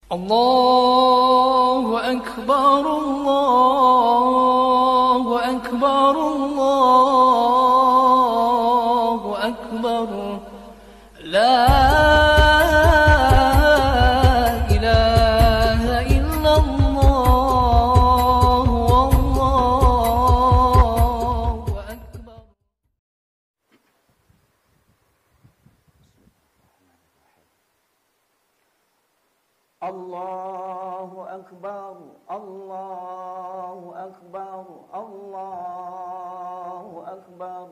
الله أكبر الله أكبر الله أكبر لا إله إلا الله والله أكبر. الله أكبر الله أكبر الله أكبر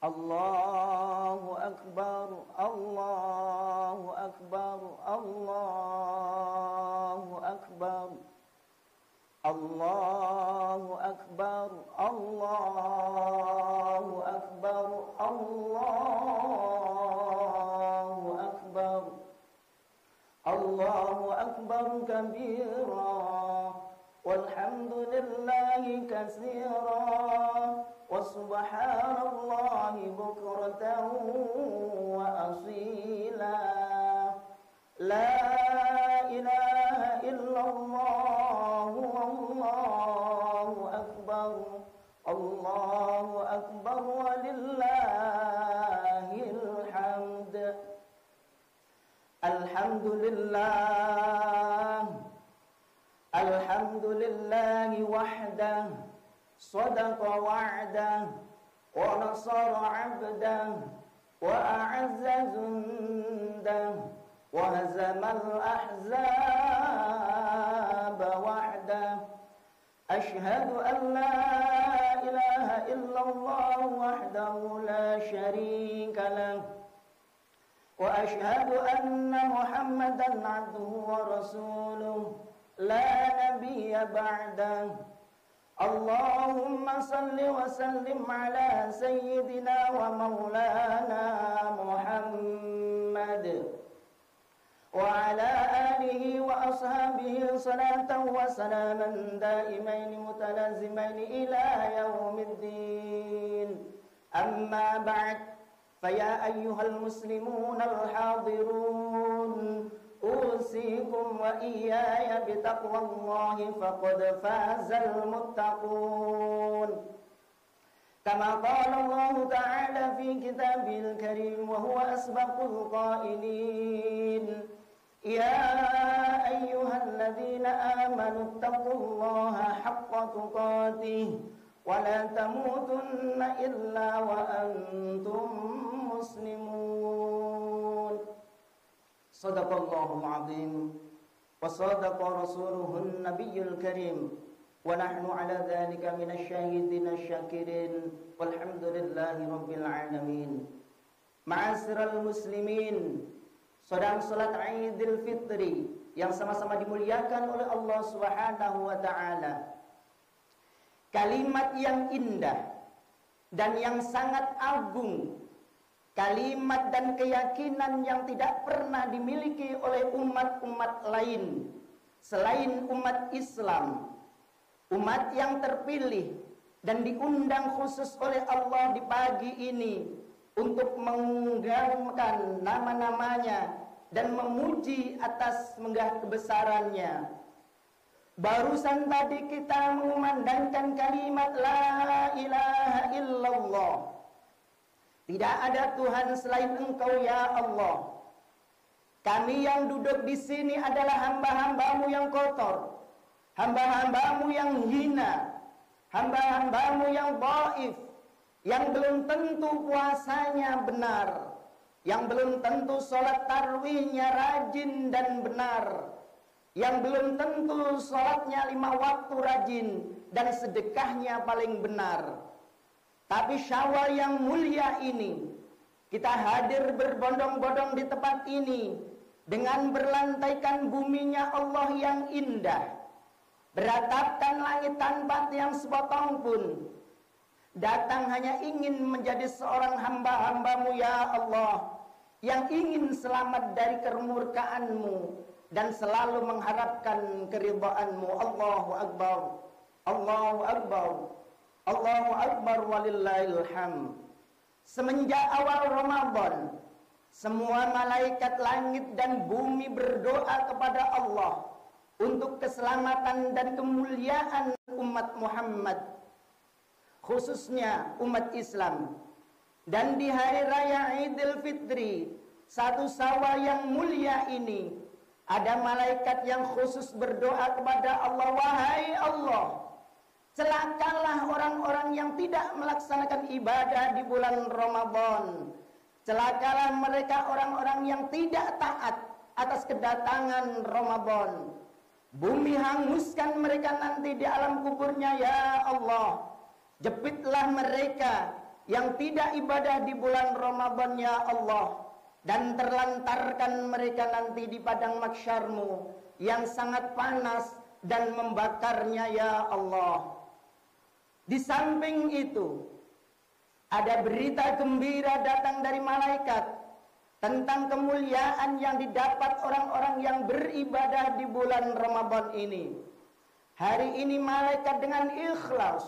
الله أكبر الله أكبر الله أكبر الله أكبر الله أكبر الله أكبر الله أكبر كبيرا والحمد لله كثيرا وسبحان الله بكرة وأصيلا لا إله إلا الله والله أكبر الله أكبر ولله الحمد. الحمد لله الحمد لله وحده صدق وعده ونصر عبده وأعز جنده وهزم الأحزاب وحده. أشهد أن لا إله إلا الله وحده لا شريك له وأشهد أن محمدًا عبده ورسوله لا نبي بعده. اللهم صل وسلم على سيدنا ومولانا محمد وعلى آله وأصحابه صلاة وسلاما دائمين متلازمين إلى يوم الدين. أما بعد، فيا أيها المسلمون الحاضرون، أوصيكم وإياي بتقوى الله فقد فاز المتقون. كما قال الله تعالى في كتابه الكريم وهو أسبق القائلين: يا أيها الذين آمنوا اتقوا الله حق تقاته ولا تموتن إلا وأنتم مسلمون. صدق الله العظيم وصدق رسوله النبي الكريم ونحن على ذلك من الشاهدين الشاكرين والحمد لله رب العالمين. Ma'asyiral muslimin, sedang salat Idul Fitri yang sama-sama dimuliakan oleh Allah Subhanahu wa taala. Kalimat yang indah dan yang sangat agung, kalimat dan keyakinan yang tidak pernah dimiliki oleh umat-umat lain selain umat Islam, umat yang terpilih dan diundang khusus oleh Allah di pagi ini untuk mengungkapkan nama-namanya dan memuji atas megah kebesarannya. Barusan tadi kita mengumandangkan kalimat la ilaha illallah. Tidak ada Tuhan selain Engkau ya Allah. Kami yang duduk di sini adalah hamba-hambamu yang kotor, hamba-hambamu yang hina, hamba-hambamu yang dhaif, yang belum tentu puasanya benar, yang belum tentu sholat tarawihnya rajin dan benar, yang belum tentu sholatnya 5 waktu rajin dan sedekahnya paling benar. Tapi Syawal yang mulia ini, kita hadir berbondong-bondong di tempat ini dengan berlantaikan buminya Allah yang indah, beratapkan langit tanpa tiang sepotong pun, datang hanya ingin menjadi seorang hamba-hambamu ya Allah, yang ingin selamat dari kemurkaanmu dan selalu mengharapkan keridhaanmu. Allahu Akbar, Allahu Akbar, Allahu Akbar walillahil hamd. Semenjak awal Ramadan Semua malaikat langit dan bumi berdoa kepada Allah untuk keselamatan dan kemuliaan umat Muhammad, khususnya umat Islam. Dan di hari raya Idul Fitri, satu Syawal yang mulia ini, ada malaikat yang khusus berdoa kepada Allah, wahai Allah, celakalah orang-orang yang tidak melaksanakan ibadah di bulan Ramadan. Celakalah mereka orang-orang yang tidak taat atas kedatangan Ramadan. Bumi hanguskan mereka nanti di alam kuburnya, ya Allah. Jepitlah mereka yang tidak ibadah di bulan Ramadan, ya Allah. Dan terlantarkan mereka nanti di padang mahsyar-Mu yang sangat panas dan membakarnya, ya Allah. Di samping itu, ada berita gembira datang dari malaikat tentang kemuliaan yang didapat orang-orang yang beribadah di bulan Ramadan ini. Hari ini malaikat dengan ikhlas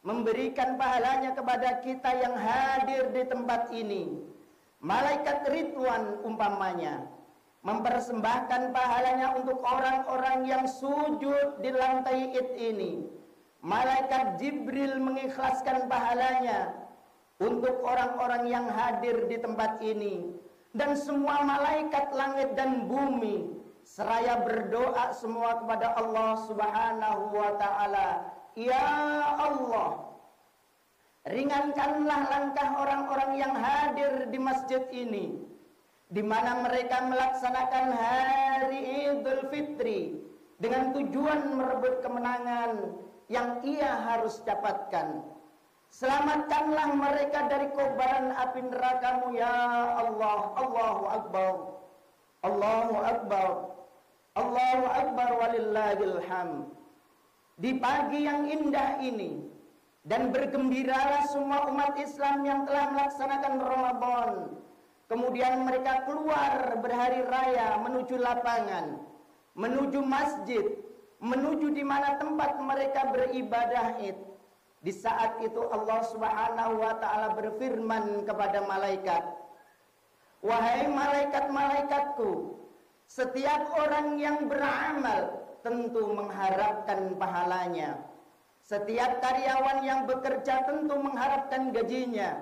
memberikan pahalanya kepada kita yang hadir di tempat ini. Malaikat Ridwan umpamanya mempersembahkan pahalanya untuk orang-orang yang sujud di lantai Id ini. Malaikat Jibril mengikhlaskan pahalanya untuk orang-orang yang hadir di tempat ini. Dan semua malaikat langit dan bumi seraya berdoa semua kepada Allah Subhanahu wa ta'ala, ya Allah, ringankanlah langkah orang-orang yang hadir di masjid ini, di mana mereka melaksanakan hari Idul Fitri dengan tujuan merebut kemenangan yang ia harus dapatkan. Selamatkanlah mereka dari kobaran api neraka-Mu, ya Allah. Allahu Akbar, Allahu Akbar, Allahu Akbar, walillahil hamd. Di pagi yang indah ini, dan bergembiralah semua umat Islam yang telah melaksanakan Ramadan. Kemudian mereka keluar berhari raya menuju lapangan, menuju masjid, menuju di mana tempat mereka beribadah Id. Di saat itu Allah Subhanahu wa ta'ala berfirman kepada malaikat, wahai malaikat-malaikatku, setiap orang yang beramal tentu mengharapkan pahalanya. Setiap karyawan yang bekerja tentu mengharapkan gajinya.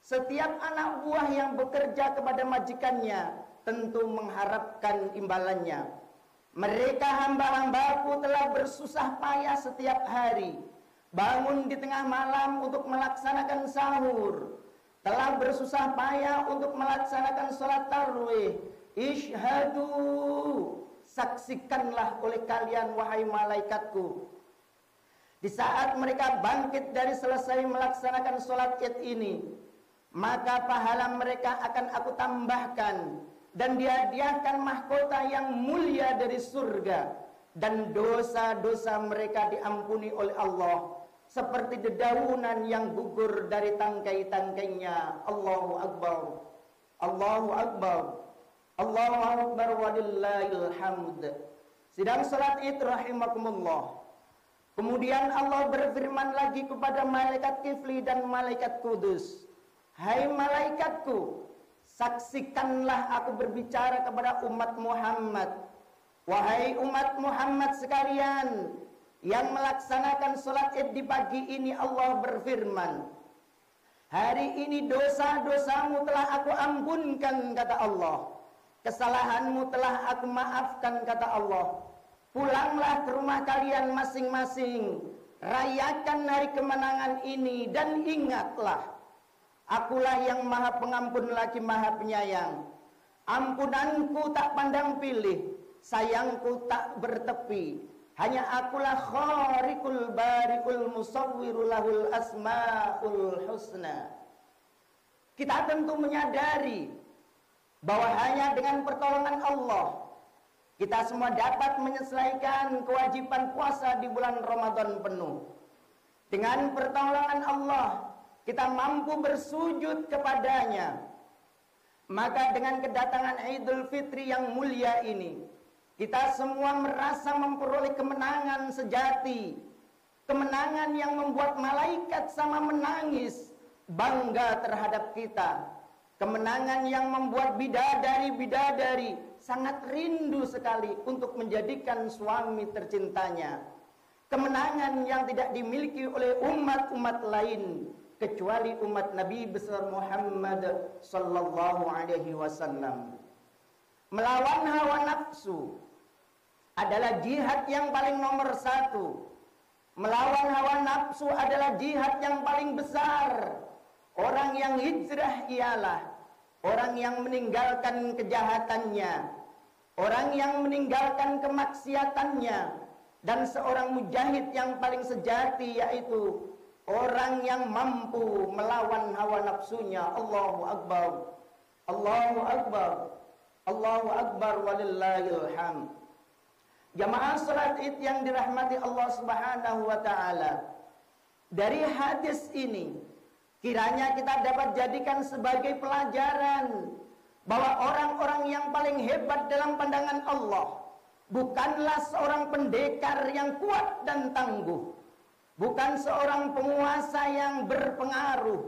Setiap anak buah yang bekerja kepada majikannya tentu mengharapkan imbalannya. Mereka hamba-hambaku telah bersusah payah setiap hari, bangun di tengah malam untuk melaksanakan sahur, telah bersusah payah untuk melaksanakan sholat tarawih. Ishhadu, saksikanlah oleh kalian wahai malaikatku. Di saat mereka bangkit dari selesai melaksanakan sholat Id ini, maka pahala mereka akan aku tambahkan dan dihadiahkan mahkota yang mulia dari surga, dan dosa-dosa mereka diampuni oleh Allah seperti dedaunan yang gugur dari tangkai-tangkainya. Allahu Akbar, Allahu Akbar, Allahu Akbar, walillahil hamd. Sidang salat Id rahimakumullah. Kemudian Allah berfirman lagi kepada malaikat Kifli dan malaikat Kudus, hai malaikatku, saksikanlah aku berbicara kepada umat Muhammad. Wahai umat Muhammad sekalian yang melaksanakan sholat Id di pagi ini, Allah berfirman, hari ini dosa-dosamu telah aku ampunkan, kata Allah. Kesalahanmu telah aku maafkan, kata Allah. Pulanglah ke rumah kalian masing-masing, rayakan hari kemenangan ini, dan ingatlah, akulah yang maha pengampun lagi maha penyayang. Ampunanku tak pandang pilih, sayangku tak bertepi. Hanya akulah khariqul bari'ul musawwirul lahul asma'ul husna. Kita tentu menyadari bahwa hanya dengan pertolongan Allah kita semua dapat menyelesaikan kewajiban puasa di bulan Ramadan penuh. Dengan pertolongan Allah kita mampu bersujud kepadanya. Maka dengan kedatangan Idul Fitri yang mulia ini, kita semua merasa memperoleh kemenangan sejati. Kemenangan yang membuat malaikat sama menangis bangga terhadap kita. Kemenangan yang membuat bidadari-bidadari sangat rindu sekali untuk menjadikan suami tercintanya. Kemenangan yang tidak dimiliki oleh umat-umat lain kecuali umat Nabi besar Muhammad sallallahu alaihi wasallam. Melawan hawa nafsu adalah jihad yang paling nomor satu. Melawan hawa nafsu adalah jihad yang paling besar. Orang yang hijrah ialah orang yang meninggalkan kejahatannya, orang yang meninggalkan kemaksiatannya, dan seorang mujahid yang paling sejati yaitu orang yang mampu melawan hawa nafsunya. Allahu Akbar, Allahu Akbar, Allahu Akbar walillahil hamd. Jamaah salat Id yang dirahmati Allah Subhanahu wa taala. Dari hadis ini kiranya kita dapat jadikan sebagai pelajaran bahwa orang-orang yang paling hebat dalam pandangan Allah bukanlah seorang pendekar yang kuat dan tangguh, bukan seorang penguasa yang berpengaruh,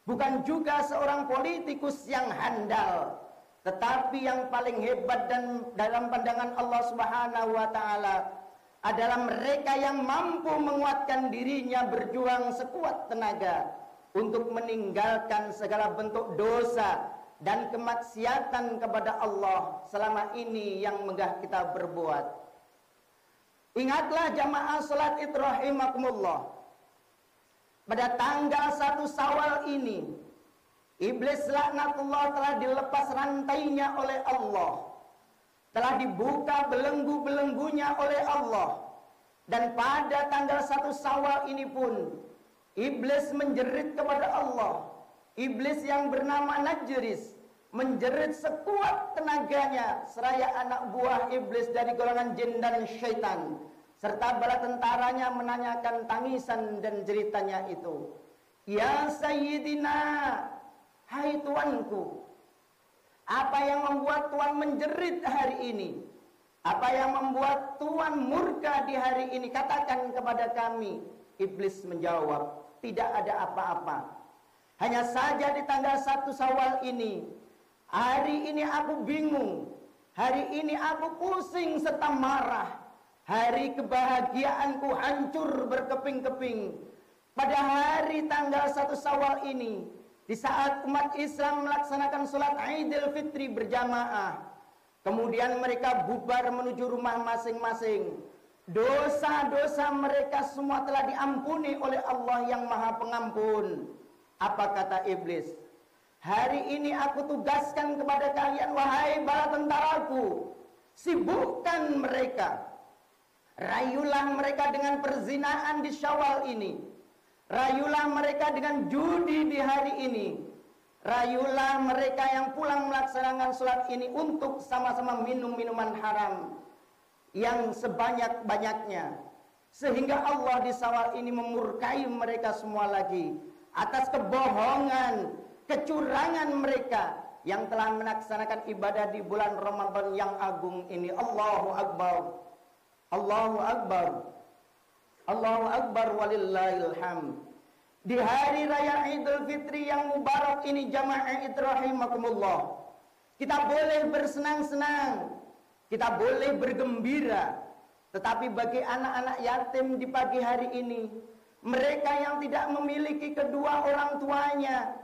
bukan juga seorang politikus yang handal, tetapi yang paling hebat dan dalam pandangan Allah Subhanahu wa taala adalah mereka yang mampu menguatkan dirinya berjuang sekuat tenaga untuk meninggalkan segala bentuk dosa dan kemaksiatan kepada Allah selama ini yang megah kita berbuat. Ingatlah jamaah salat Id rahimakumullah, pada tanggal 1 Syawal ini iblis laknatullah telah dilepas rantainya oleh Allah, telah dibuka belenggu-belenggunya oleh Allah, dan pada tanggal 1 Syawal ini pun iblis menjerit kepada Allah. Iblis yang bernama Najris menjerit sekuat tenaganya seraya anak buah iblis dari golongan jin dan syaitan serta bala tentaranya menanyakan tangisan dan jeritanya itu. Ya Sayyidina, hai tuanku, apa yang membuat Tuan menjerit hari ini? Apa yang membuat Tuan murka di hari ini? Katakan kepada kami. Iblis menjawab, tidak ada apa-apa. Hanya saja di tanggal 1 Syawal ini, hari ini aku bingung, hari ini aku pusing serta marah, hari kebahagiaanku hancur berkeping-keping. Pada hari tanggal 1 Syawal ini, di saat umat Islam melaksanakan sholat Idul Fitri berjamaah, kemudian mereka bubar menuju rumah masing-masing, dosa-dosa mereka semua telah diampuni oleh Allah yang Maha Pengampun. Apa kata iblis? Hari ini aku tugaskan kepada kalian, wahai bala tentaraku, sibukkan mereka, rayulah mereka dengan perzinaan di Syawal ini, rayulah mereka dengan judi di hari ini, rayulah mereka yang pulang melaksanakan sholat ini untuk sama-sama minum minuman haram yang sebanyak-banyaknya, sehingga Allah di Syawal ini memurkai mereka semua lagi atas kebohongan, kecurangan mereka yang telah melaksanakan ibadah di bulan Ramadan yang agung ini. Allahu Akbar, Allahu Akbar, Allahu Akbar walillahil hamd. Di hari raya Idul Fitri yang mubarak ini jamaah Id rahimakumullah, kita boleh bersenang-senang, kita boleh bergembira, tetapi bagi anak-anak yatim di pagi hari ini, mereka yang tidak memiliki kedua orang tuanya,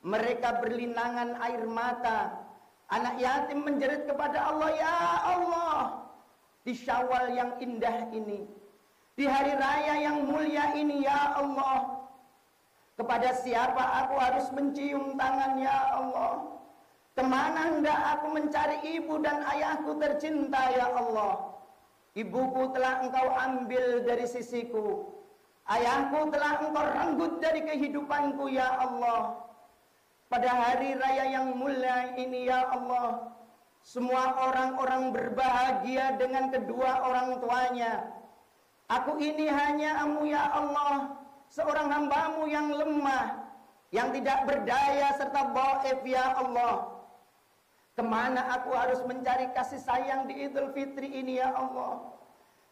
mereka berlinangan air mata. Anak yatim menjerit kepada Allah, ya Allah, di Syawal yang indah ini, di hari raya yang mulia ini, ya Allah, kepada siapa aku harus mencium tangan, ya Allah? Kemana hendak aku mencari ibu dan ayahku tercinta, ya Allah? Ibuku telah engkau ambil dari sisiku, ayahku telah engkau renggut dari kehidupanku, ya Allah. Pada hari raya yang mulia ini, ya Allah, semua orang-orang berbahagia dengan kedua orang tuanya. Aku ini hanyamu, ya Allah, seorang hambamu yang lemah, yang tidak berdaya serta dhaif, ya Allah. Kemana aku harus mencari kasih sayang di Idul Fitri ini, ya Allah?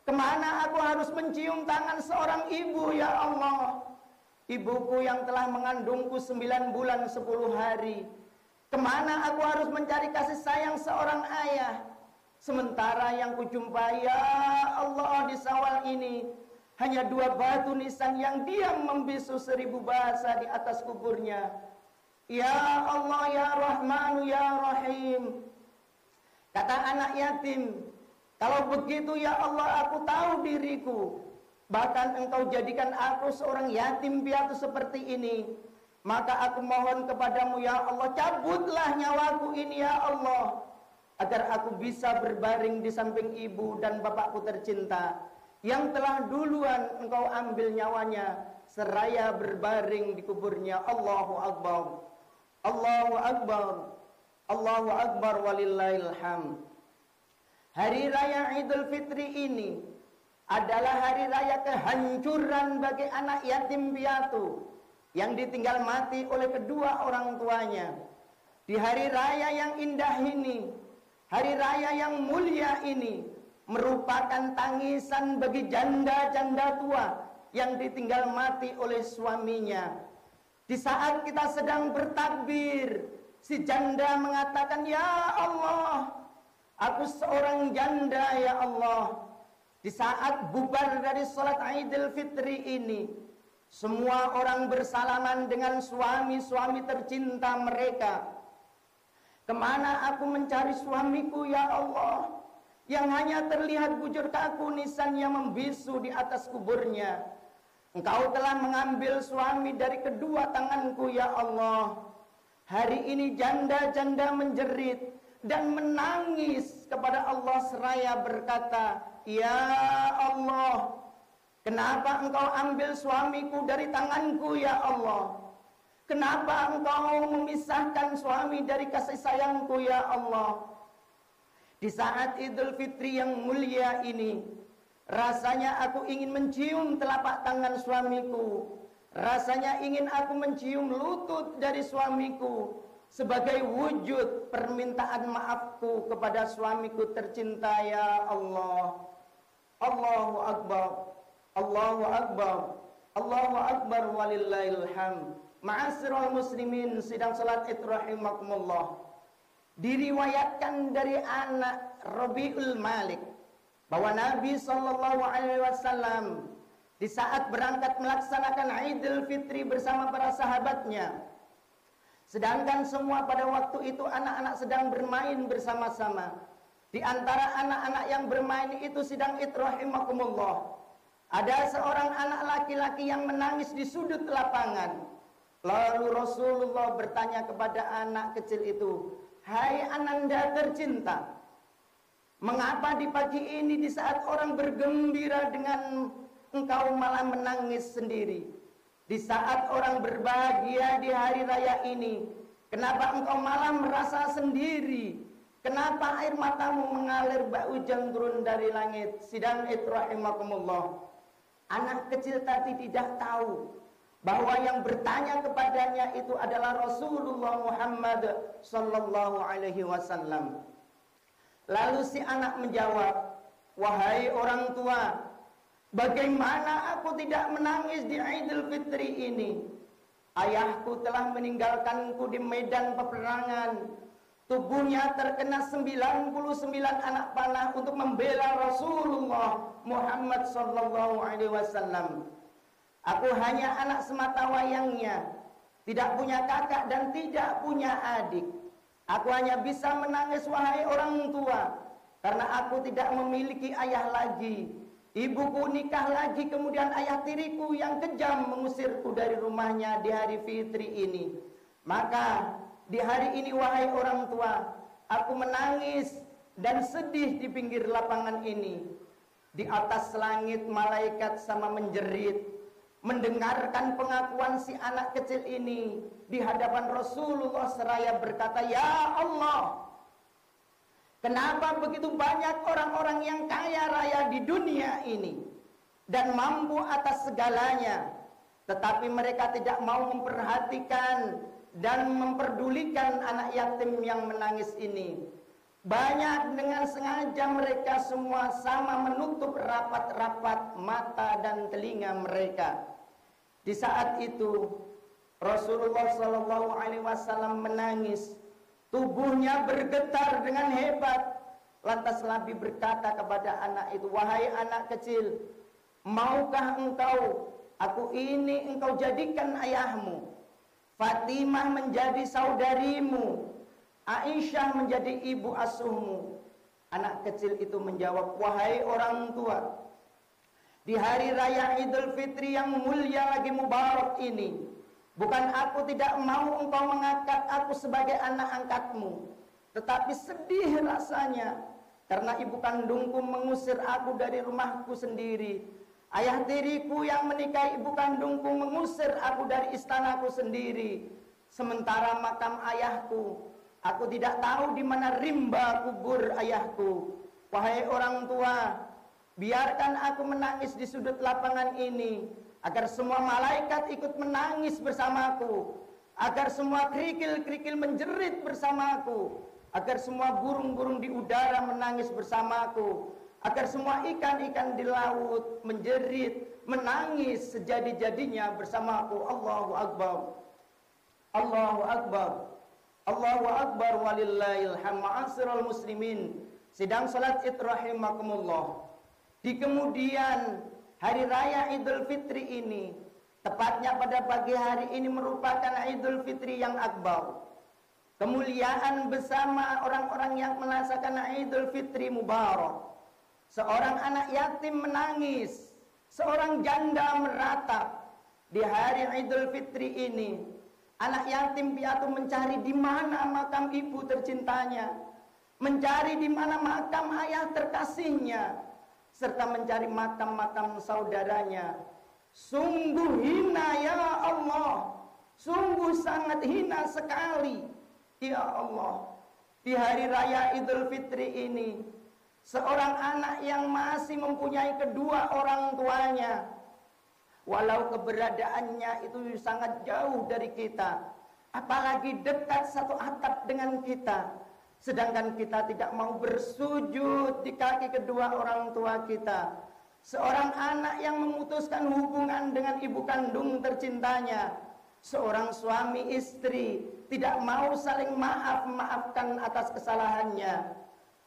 Kemana aku harus mencium tangan seorang ibu, ya Allah? Ibuku yang telah mengandungku 9 bulan 10 hari, Kemana aku harus mencari kasih sayang seorang ayah? Sementara yang kujumpai, ya Allah, di Syawal ini hanya 2 batu nisan yang diam membisu 1000 bahasa di atas kuburnya. Ya Allah, ya Rahmanu, ya Rahim. Kata anak yatim, kalau begitu ya Allah, aku tahu diriku. Bahkan engkau jadikan aku seorang yatim piatu seperti ini. Maka aku mohon kepadamu ya Allah, cabutlah nyawaku ini ya Allah, agar aku bisa berbaring di samping ibu dan bapakku tercinta yang telah duluan engkau ambil nyawanya seraya berbaring di kuburnya. Allahu Akbar, Allahu Akbar, Allahu Akbar, walillahil hamd. Hari raya Idul Fitri ini adalah hari raya kehancuran bagi anak yatim piatu yang ditinggal mati oleh kedua orang tuanya. Di hari raya yang indah ini, hari raya yang mulia ini, merupakan tangisan bagi janda-janda tua yang ditinggal mati oleh suaminya. Di saat kita sedang bertakbir, si janda mengatakan, ya Allah, aku seorang janda ya Allah. Di saat bubar dari sholat Idul Fitri ini, semua orang bersalaman dengan suami-suami tercinta mereka. Kemana aku mencari suamiku ya Allah, yang hanya terlihat bujur kaku nisan yang membisu di atas kuburnya. Engkau telah mengambil suami dari kedua tanganku ya Allah. Hari ini janda-janda menjerit dan menangis kepada Allah seraya berkata, ya Allah, kenapa engkau ambil suamiku dari tanganku ya Allah? Kenapa engkau memisahkan suami dari kasih sayangku ya Allah? Di saat Idul Fitri yang mulia ini, rasanya aku ingin mencium telapak tangan suamiku. Rasanya ingin aku mencium lutut dari suamiku sebagai wujud permintaan maafku kepada suamiku tercinta ya Allah. Allahu Akbar, Allahu Akbar, Allahu Akbar, walillahil hamd. Ma'asyiral muslimin, sidang salat Id rahimakumullah. Diriwayatkan dari anak Rabi'ul Malik bahwa Nabi SAW di saat berangkat melaksanakan Idul Fitri bersama para sahabatnya, sedangkan semua pada waktu itu anak-anak sedang bermain bersama-sama. Di antara anak-anak yang bermain itu sidang Id rahimakumullah, ada seorang anak laki-laki yang menangis di sudut lapangan. Lalu Rasulullah bertanya kepada anak kecil itu, hai ananda tercinta, mengapa di pagi ini di saat orang bergembira dengan engkau malah menangis sendiri? Di saat orang berbahagia di hari raya ini, kenapa engkau malah merasa sendiri? Kenapa air matamu mengalir bak hujan turun dari langit? Sidang Id rahimakumullah. Anak kecil tadi tidak tahu bahwa yang bertanya kepadanya itu adalah Rasulullah Muhammad sallallahu alaihi wasallam. Lalu si anak menjawab, wahai orang tua, bagaimana aku tidak menangis di Idul Fitri ini? Ayahku telah meninggalkanku di medan peperangan. Tubuhnya terkena 99 anak panah untuk membela Rasulullah Muhammad sallallahu alaihi wasallam. Aku hanya anak semata wayangnya, tidak punya kakak dan tidak punya adik. Aku hanya bisa menangis wahai orang tua, karena aku tidak memiliki ayah lagi. Ibuku nikah lagi, kemudian ayah tiriku yang kejam mengusirku dari rumahnya di hari fitri ini. Maka di hari ini wahai orang tua, aku menangis dan sedih di pinggir lapangan ini. Di atas langit malaikat sama menjerit, mendengarkan pengakuan si anak kecil ini di hadapan Rasulullah seraya berkata, ya Allah, kenapa begitu banyak orang-orang yang kaya raya di dunia ini dan mampu atas segalanya, tetapi mereka tidak mau memperhatikan dan memperdulikan anak yatim yang menangis ini. Banyak dengan sengaja mereka semua sama menutup rapat-rapat mata dan telinga mereka. Di saat itu Rasulullah SAW menangis Tubuhnya bergetar dengan hebat. Lantas Nabi berkata kepada anak itu, "Wahai anak kecil, maukah engkau, aku ini engkau jadikan ayahmu, Fatimah menjadi saudarimu, Aisyah menjadi ibu asuhmu?" Anak kecil itu menjawab, "Wahai orang tua, di hari raya Idul Fitri yang mulia lagi mubarak ini, bukan aku tidak mau engkau mengangkat aku sebagai anak angkatmu, tetapi sedih rasanya karena ibu kandungku mengusir aku dari rumahku sendiri. Ayah tiriku yang menikahi ibu kandungku mengusir aku dari istanaku sendiri. Sementara makam ayahku, aku tidak tahu di mana rimba kubur ayahku. Wahai orang tua, biarkan aku menangis di sudut lapangan ini, agar semua malaikat ikut menangis bersamaku, agar semua kerikil-kerikil menjerit bersamaku, agar semua burung-burung di udara menangis bersamaku, agar semua ikan-ikan di laut menjerit, menangis sejadi-jadinya bersamaku. Allahu Akbar, Allahu Akbar, Allahu Akbar, walillahil hamd." Ma'asyiral muslimin, sidang salat Id rahimakumullah. Di kemudian hari raya Idul Fitri ini, tepatnya pada pagi hari ini merupakan Idul Fitri yang akbar. Kemuliaan bersama orang-orang yang merasakan Idul Fitri mubarak. Seorang anak yatim menangis, seorang janda meratap. Di hari Idul Fitri ini, anak yatim piatu mencari di mana makam ibu tercintanya, mencari di mana makam ayah terkasihnya, serta mencari makam-makam saudaranya. Sungguh hina ya Allah, sungguh sangat hina sekali ya Allah. Di hari raya Idul Fitri ini, seorang anak yang masih mempunyai kedua orang tuanya, walau keberadaannya itu sangat jauh dari kita, apalagi dekat satu atap dengan kita, sedangkan kita tidak mau bersujud di kaki kedua orang tua kita. Seorang anak yang memutuskan hubungan dengan ibu kandung tercintanya, seorang suami istri tidak mau saling maafkan atas kesalahannya,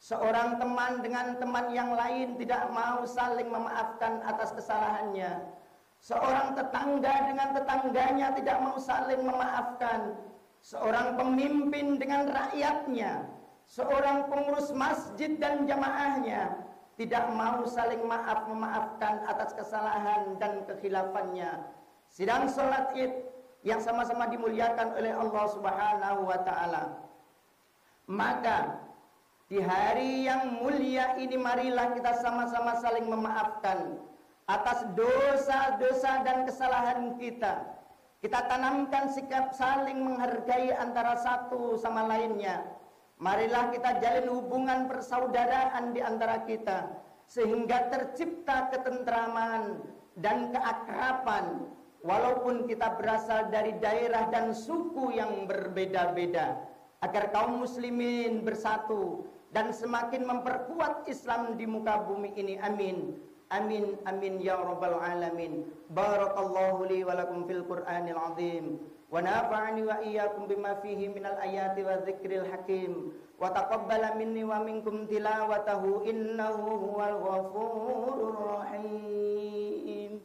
seorang teman dengan teman yang lain tidak mau saling memaafkan atas kesalahannya, seorang tetangga dengan tetangganya tidak mau saling memaafkan, seorang pemimpin dengan rakyatnya, seorang pengurus masjid dan jamaahnya tidak mau saling memaafkan atas kesalahan dan kekhilafannya. Sidang salat Id yang sama-sama dimuliakan oleh Allah Subhanahu wa taala. Maka di hari yang mulia ini marilah kita sama-sama saling memaafkan atas dosa-dosa dan kesalahan kita. Kita tanamkan sikap saling menghargai antara satu sama lainnya. Marilah kita jalin hubungan persaudaraan di antara kita, sehingga tercipta ketentraman dan keakraban, walaupun kita berasal dari daerah dan suku yang berbeda-beda, agar kaum muslimin bersatu dan semakin memperkuat Islam di muka bumi ini. Amin. Amin amin ya rabbal alamin. Barakallahu li wa lakum fil Qur'anil azim, wa nafa'ani wa iyyakum bima fihi minal ayati wa dzikril hakim, wa taqabbala minni wa minkum tilawatahu innahu huwal ghafurur rahim.